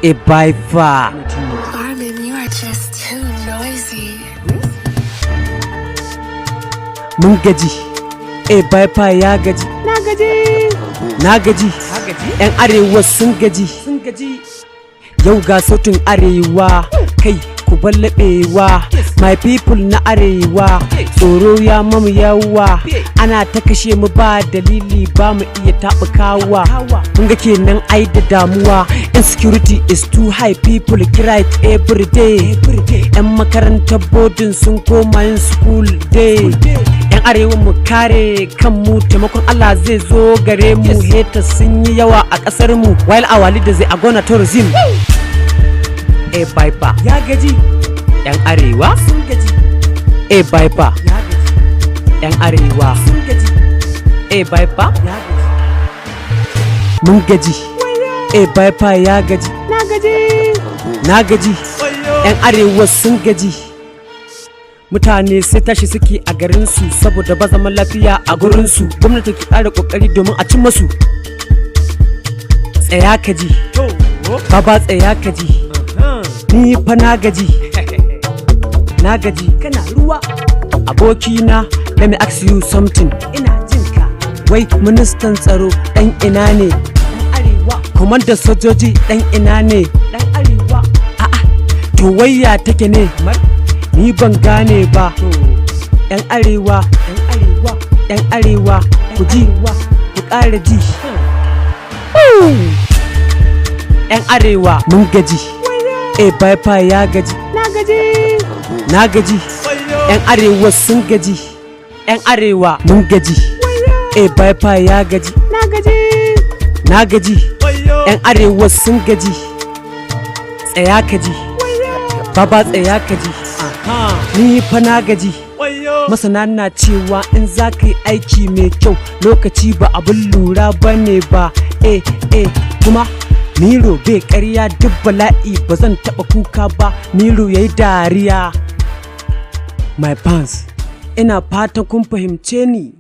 A-VIPER. Armin, you are just too noisy. Mun gaji, A-VIPER ya gaji. Na gaji. Yan arewa sun gaji. Yau ga sautin arewa, kai ku ballabewa. My people na arewa, tsoro ya mamu yawa. Ana ta kashe mu ba dalili, ba mu iya taɓukawa. Mun ga kenan ai da damuwa. Insecurity is too high, people cry it every day. Yan makarantar boarding sun koma yin school day. Yan arewa mu kare kanmu, taimakon Allah zai zo gare mu. Haters sun yi yawa a ƙasar mu, while our leaders they are gonna tourism. A-VIPER ya gaji. Yan arewa sun gaji. A-VIPER ya gaji. Yan arewa sun gaji. A-VIPER ya gaji. Mun gaji. A-VIPER ya gaji. Na gaji. Yan arewa sun gaji. Mutane sai tashi suke a garinsu saboda ba zaman lafiya a gurinsu. Gwamnati ke ƙara ƙoƙari domin a cin masu. Tsaya ka ji, baba tsaya ka ji. Ni fa na gaji. Na gaji kana ruwa. Abokina, let me ask you something. Ina jinka. Wai ministan tsaro ɗan ina ne? Ɗan arewa. Kwamandan sojoji ɗan ina ne? Ɗan arewa. A'a, to wayya take ne? Ni ban gane ba. Yan arewa, yan arewa, ku ji, ku ƙara ji. Yan arewa mun gaji. A-VIPER ya gaji. Na gaji. Yan arewa sun gaji. Yan arewa mun gaji. A-VIPER ya gaji. Na gaji. Yan arewa sun gaji. Tsaya ka ji, baba tsaya ka ji. Ni fa na gaji. Masana na cewa in za ka yi aiki mai kyau, lokaci ba abin lura ba ne ba. Kuma Miro bai ƙarya, duk bala'i ba zan taɓa kuka ba. Miro yayi dariya. My fans, ina fatan kun fahimce ni.